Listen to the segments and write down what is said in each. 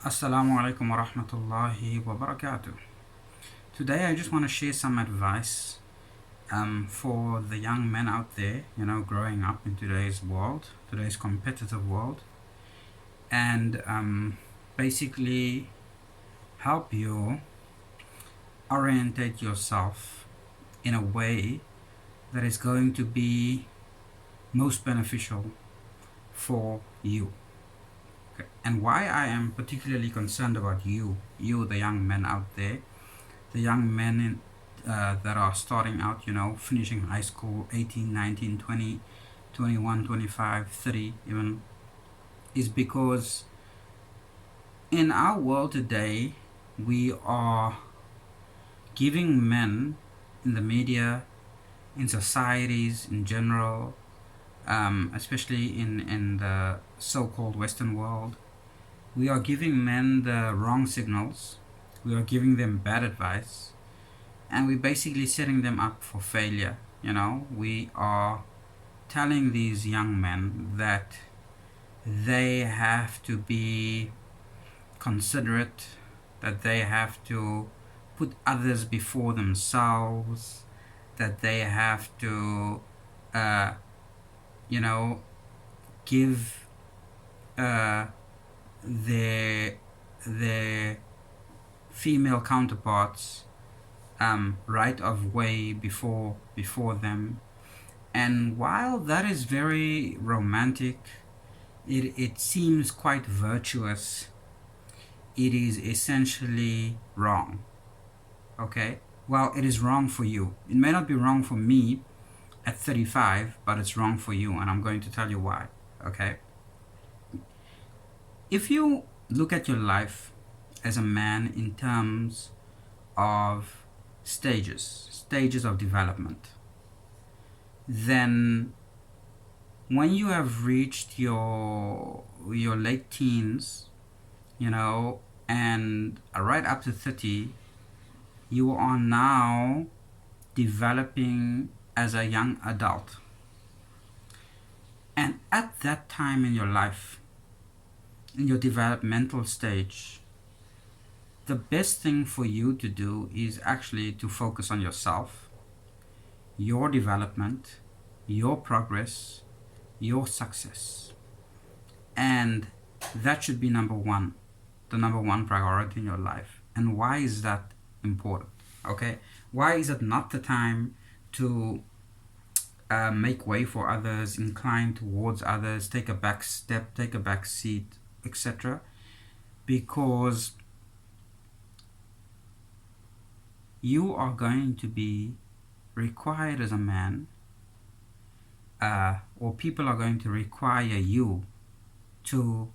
Assalamu alaikum wa rahmatullahi wa barakatuh. Today I just want to share some advice for the young men out there, growing up in today's world, today's competitive world, and basically help you orientate yourself in a way that is going to be most beneficial for you. Okay. And why I am particularly concerned about you, the young men out there, the young men that are starting out, finishing high school, 18, 19, 20, 21, 25, 30 even, is because in our world today, we are giving men in the media, in societies in general, especially in the so-called Western world, we are giving men the wrong signals. We are giving them bad advice, and we're basically setting them up for failure. We are telling these young men that they have to be considerate, that they have to put others before themselves, that they have to, uh, you know, give uh, their their female counterparts right of way before them. And while that is very romantic, it seems quite virtuous. It is essentially wrong. Okay? Well, it is wrong for you. It may not be wrong for me at 35, but it's wrong for you, and I'm going to tell you why. Okay? If you look at your life as a man in terms of stages of development, then when you have reached your late teens, and right up to 30, you are now developing as a young adult. And at that time in your life, in your developmental stage, the best thing for you to do is actually to focus on yourself, your development, your progress, your success. And that should be number one, the number one priority in your life. And why is that important? Okay? Why is it not the time to make way for others, incline towards others, take a back step, take a back seat, etc.? Because you are going to be required as a man, or people are going to require you to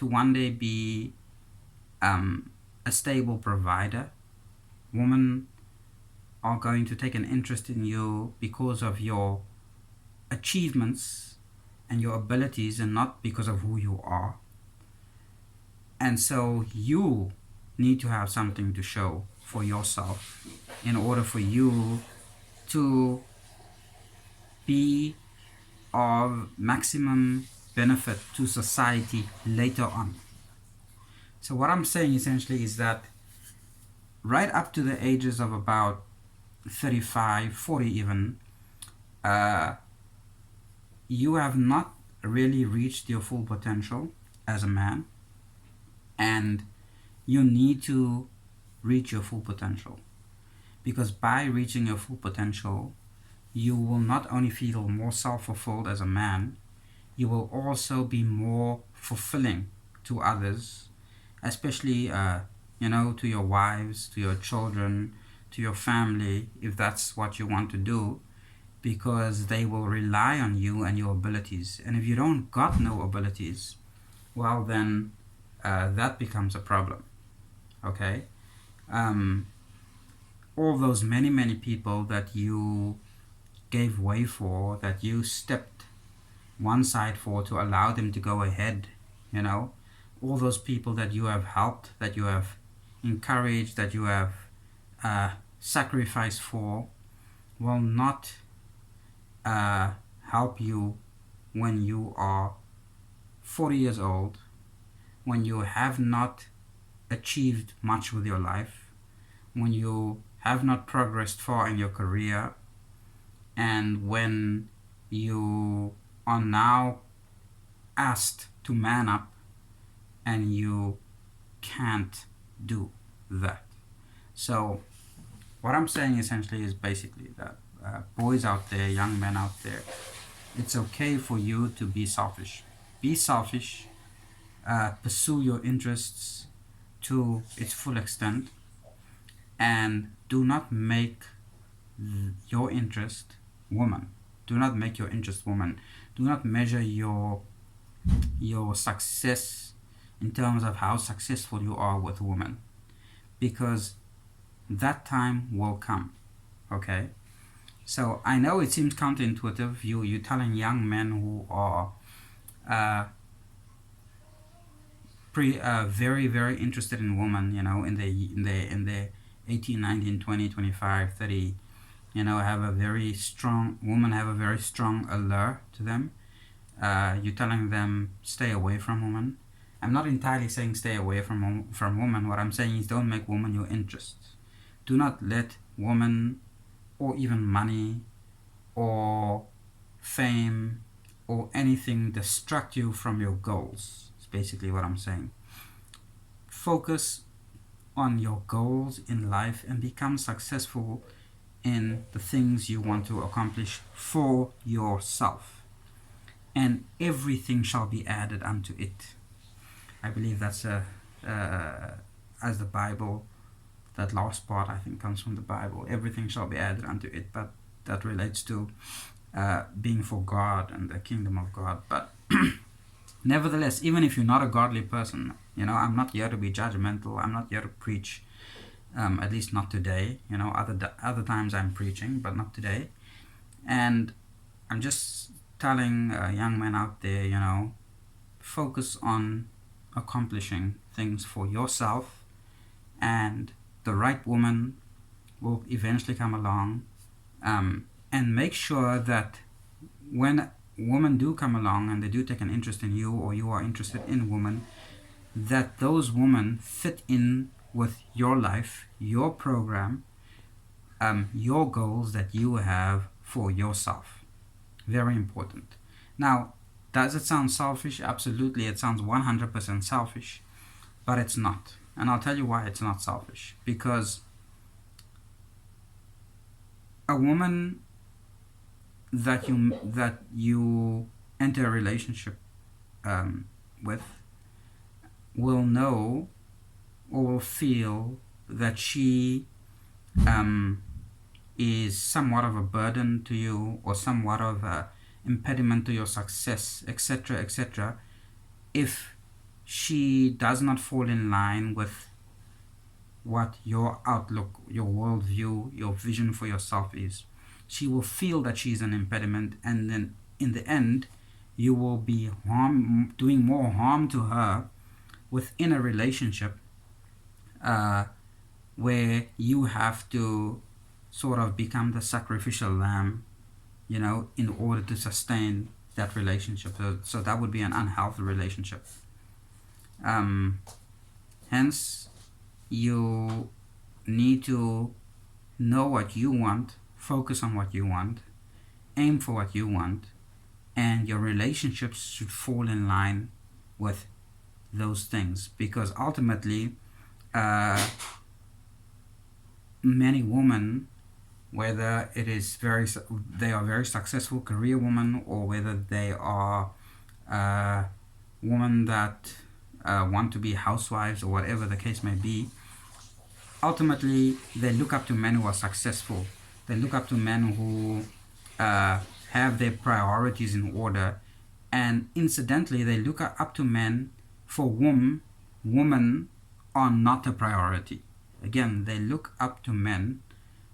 one day be a stable provider. Women are going to take an interest in you because of your achievements and your abilities, and not because of who you are. And so you need to have something to show for yourself in order for you to be of maximum benefit to society later on. So what I'm saying essentially is that right up to the ages of about 35, 40 even, you have not really reached your full potential as a man, and you need to reach your full potential. Because by reaching your full potential, you will not only feel more self-fulfilled as a man, you will also be more fulfilling to others, especially to your wives, to your children, to your family, if that's what you want to do, because they will rely on you and your abilities. And if you don't got no abilities, well then that becomes a problem. Okay? All those many people that you gave way for, that you stepped one side for to allow them to go ahead, all those people that you have helped, that you have encouraged, that you have sacrificed for, will not help you when you are 40 years old, when you have not achieved much with your life, when you have not progressed far in your career, and when you are now asked to man up and you can't do that. So what I'm saying essentially is basically that boys out there, young men out there, it's okay for you to be selfish. Be selfish, pursue your interests to its full extent, and do not make your interest woman. Do not make your interest woman. Do not measure your success in terms of how successful you are with women, because that time will come. Okay, so I know it seems counterintuitive. You're telling young men who are very very interested in women, in their 18, 19, 20, 25, 30, have a very strong allure to them. You're telling them stay away from women. I'm not entirely saying stay away from women. What I'm saying is don't make women your interest. Do not let women or even money or fame or anything distract you from your goals. It's basically what I'm saying. Focus on your goals in life and become successful in the things you want to accomplish for yourself, and everything shall be added unto it. I believe that's as the Bible, that last part I think comes from the Bible. Everything shall be added unto it, but that relates to being for God and the kingdom of God. But nevertheless, even if you're not a godly person, I'm not here to be judgmental. I'm not here to preach, at least not today. Other times I'm preaching, but not today. And I'm just telling young men out there, focus on accomplishing things for yourself, and the right woman will eventually come along. And make sure that when women do come along and they do take an interest in you, or you are interested in women, that those women fit in with your life, your program, your goals that you have for yourself. Very important. Now, does it sound selfish? Absolutely, it sounds 100% selfish, but it's not. And I'll tell you why it's not selfish. Because a woman that you enter a relationship with will know or will feel that she is somewhat of a burden to you, or somewhat of a impediment to your success, etc., etc., if she does not fall in line with what your outlook, your worldview, your vision for yourself is. She will feel that she's an impediment, and then in the end you will be doing more harm to her within a relationship where you have to sort of become the sacrificial lamb, in order to sustain that relationship. So that would be an unhealthy relationship. Hence, you need to know what you want, focus on what you want, aim for what you want, and your relationships should fall in line with those things. Because ultimately, many women, whether it is they are very successful career women, or whether they are women that want to be housewives, or whatever the case may be, ultimately they look up to men who are successful. They look up to men who have their priorities in order, and incidentally they look up to men for whom women are not a priority. Again, they look up to men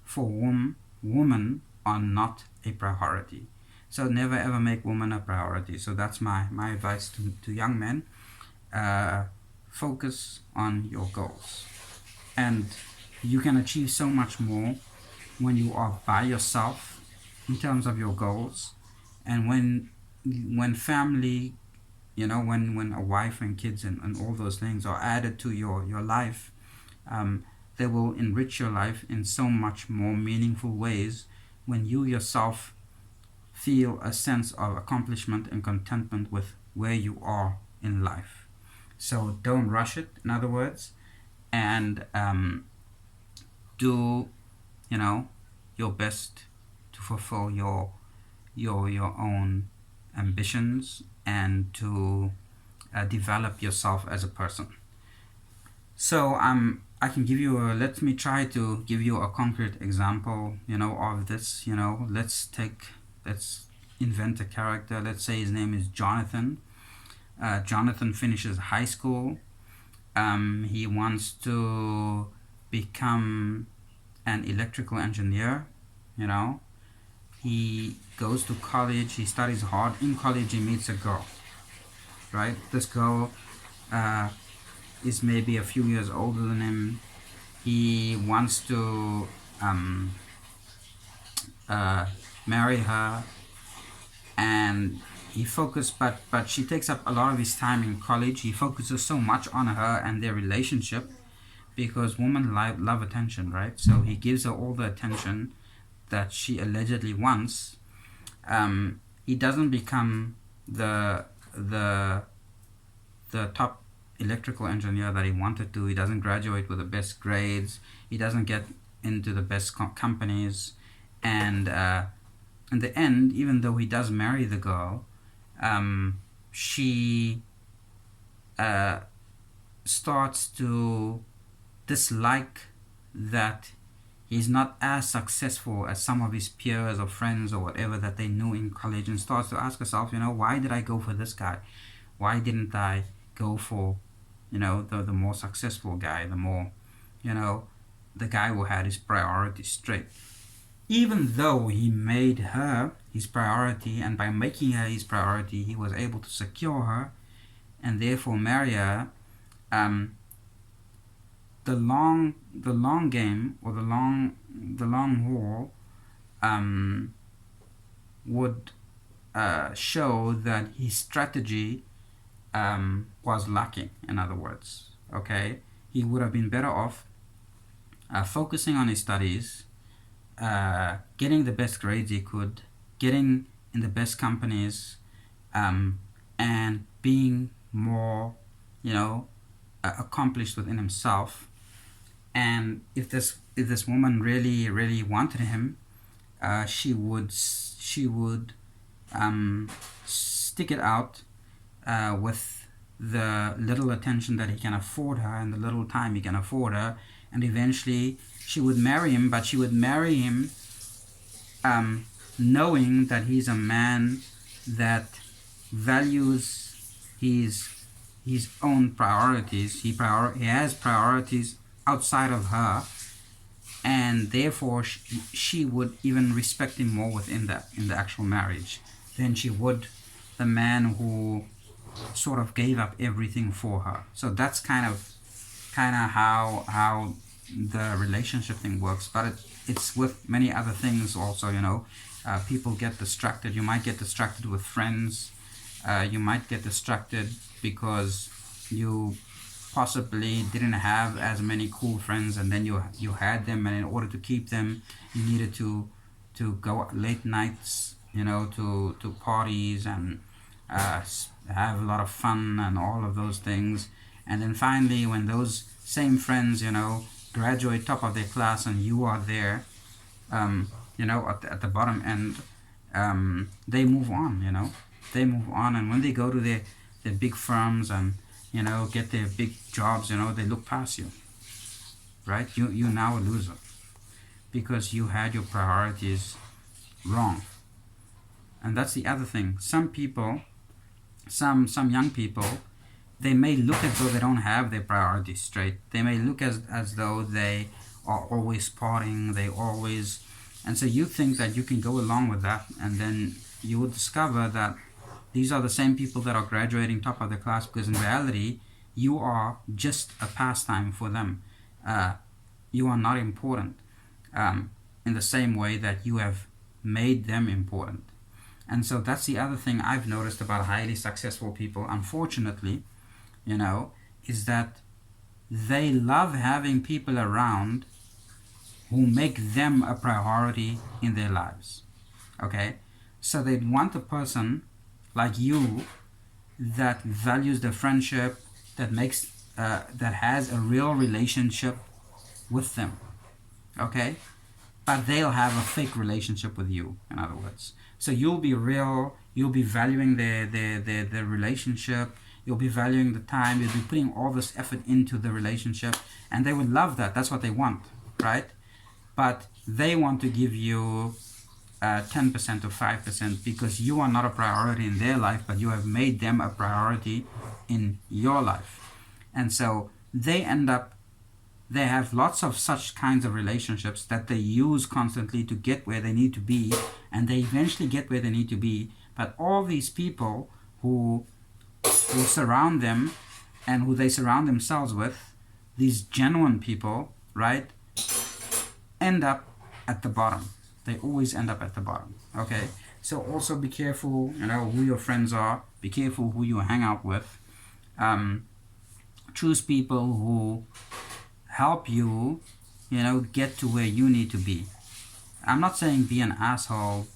for whom women are not a priority. So never ever make women a priority. So that's my advice to young men. Focus on your goals, and you can achieve so much more when you are by yourself in terms of your goals. And when family when a wife and kids and all those things are added to your life, they will enrich your life in so much more meaningful ways when you yourself feel a sense of accomplishment and contentment with where you are in life. So don't rush it, in other words, and do your best to fulfill your own ambitions and to develop yourself as a person. So I can give you let me try to give you a concrete example of this. Let's invent a character. Let's say his name is Jonathan. Jonathan finishes high school. He wants to become an electrical engineer. He goes to college. He studies hard. In college, he meets a girl. Right? This girl is maybe a few years older than him. He wants to marry her, and he focuses, but she takes up a lot of his time in college. He focuses so much on her and their relationship because women love attention, right? So he gives her all the attention that she allegedly wants. He doesn't become the top electrical engineer that he wanted to. He doesn't graduate with the best grades. He doesn't get into the best companies, and in the end, even though he does marry the girl, she starts to dislike that he's not as successful as some of his peers or friends or whatever that they knew in college, and starts to ask herself, why did I go for this guy? Why didn't I go for, the more successful guy, the more, the guy who had his priorities straight? Even though he made her his priority, and by making her his priority, he was able to secure her and therefore marry her, the long game, or the long haul would show that his strategy was lacking. In other words, okay, he would have been better off focusing on his studies, getting the best grades he could, getting in the best companies, and being more, accomplished within himself. And if this woman really wanted him, she would stick it out with the little attention that he can afford her and the little time he can afford her, and eventually she would marry him. But she would marry him knowing that he's a man that values his own priorities. He has priorities outside of her, and therefore she would even respect him more in the actual marriage than she would the man who sort of gave up everything for her. So that's kind of how the relationship thing works. But it's with many other things also. People get distracted. You might get distracted with friends. You might get distracted because you possibly didn't have as many cool friends, and then you had them, and in order to keep them, you needed to go late nights, to parties and have a lot of fun and all of those things. And then finally, when those same friends, graduate top of their class, and you are there, at the bottom end, they move on. They move on, and when they go to their big firms and get their big jobs, they look past you, right? You're now a loser because you had your priorities wrong. And that's the other thing. Some people, some young people, they may look as though they don't have their priorities straight. They may look as though they are always partying, and so you think that you can go along with that, and then you will discover that these are the same people that are graduating top of their class, because in reality, you are just a pastime for them. You are not important in the same way that you have made them important. And so that's the other thing I've noticed about highly successful people, unfortunately, is that they love having people around who make them a priority in their lives. Okay? So they want a person like you that values the friendship, that has a real relationship with them. Okay? But they'll have a fake relationship with you, in other words. So you'll be real, you'll be valuing their relationship, you'll be valuing the time, you'll be putting all this effort into the relationship, and they would love that. That's what they want, right? But they want to give you 10% or 5% because you are not a priority in their life, but you have made them a priority in your life. And so they have lots of such kinds of relationships that they use constantly to get where they need to be, and they eventually get where they need to be. But all these people who surround them and who they surround themselves with, these genuine people, right, end up at the bottom. They always end up at the bottom. Okay? So also be careful, who your friends are. Be careful who you hang out with. Choose people who help you, get to where you need to be. I'm not saying be an asshole,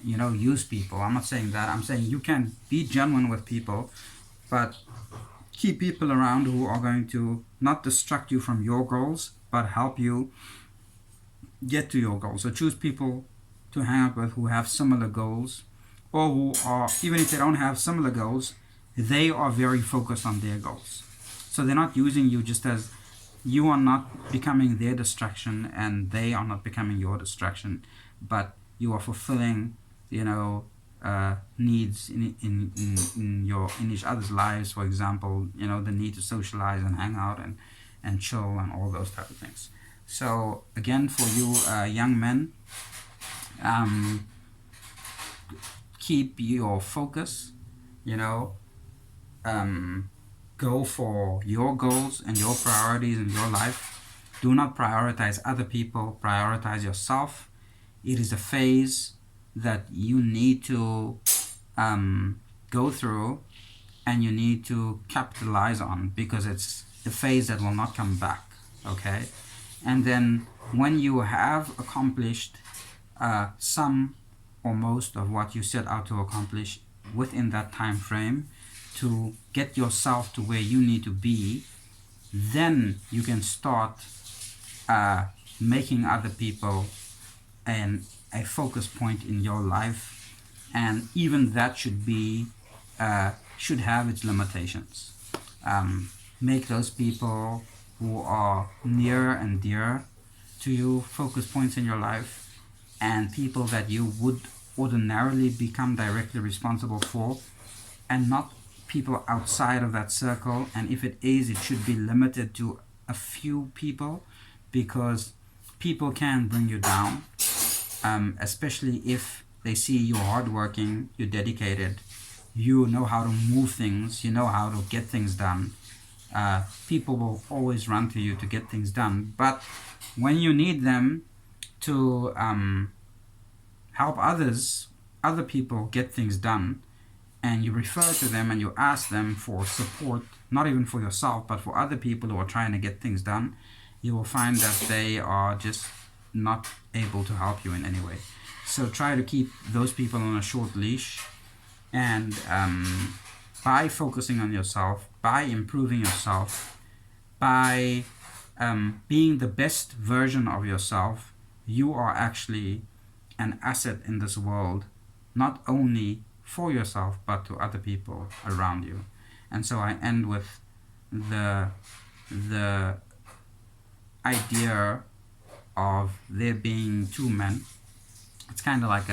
use people. I'm not saying that. I'm saying you can be genuine with people, but keep people around who are going to not distract you from your goals, but help you get to your goals. So choose people to hang out with who have similar goals, or who are, even if they don't have similar goals, they are very focused on their goals. So they're not using you just as, you are not becoming their distraction and they are not becoming your distraction, but you are fulfilling, needs in each other's lives. For example, the need to socialize and hang out and chill and all those type of things. So again, for you young men, keep your focus, go for your goals and your priorities in your life. Do not prioritize other people, prioritize yourself. It is a phase that you need to go through and you need to capitalize on, because it's the phase that will not come back. Okay? And then when you have accomplished some or most of what you set out to accomplish within that time frame, to get yourself to where you need to be, then you can start making other people a focus point in your life, and even that should have its limitations. Make those people who are near and dear to you focus points in your life, and people that you would ordinarily become directly responsible for, and not people outside of that circle. And if it is, it should be limited to a few people, because people can bring you down, especially if they see you're hardworking, you're dedicated, you know how to move things, you know how to get things done. People will always run to you to get things done. But when you need them to help other people get things done, and you refer to them and you ask them for support, not even for yourself, but for other people who are trying to get things done, you will find that they are just not able to help you in any way. So try to keep those people on a short leash, and by focusing on yourself, by improving yourself, by being the best version of yourself, you are actually an asset in this world, not only for yourself but to other people around you. And so I end with the idea of there being two men. It's kind of like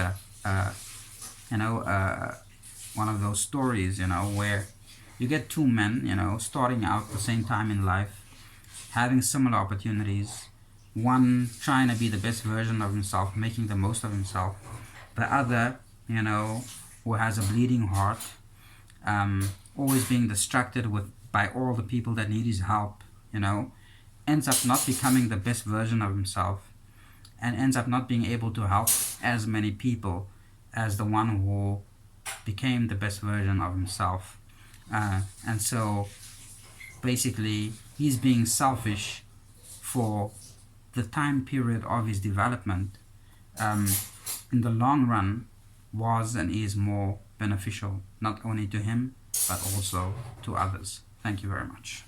one of those stories, where you get two men, starting out at the same time in life, having similar opportunities, one trying to be the best version of himself, making the most of himself, the other, who has a bleeding heart, always being distracted by all the people that need his help, ends up not becoming the best version of himself, and ends up not being able to help as many people as the one who became the best version of himself. And so basically he's being selfish for the time period of his development. In the long run was and is more beneficial, not only to him but also to others. Thank you very much.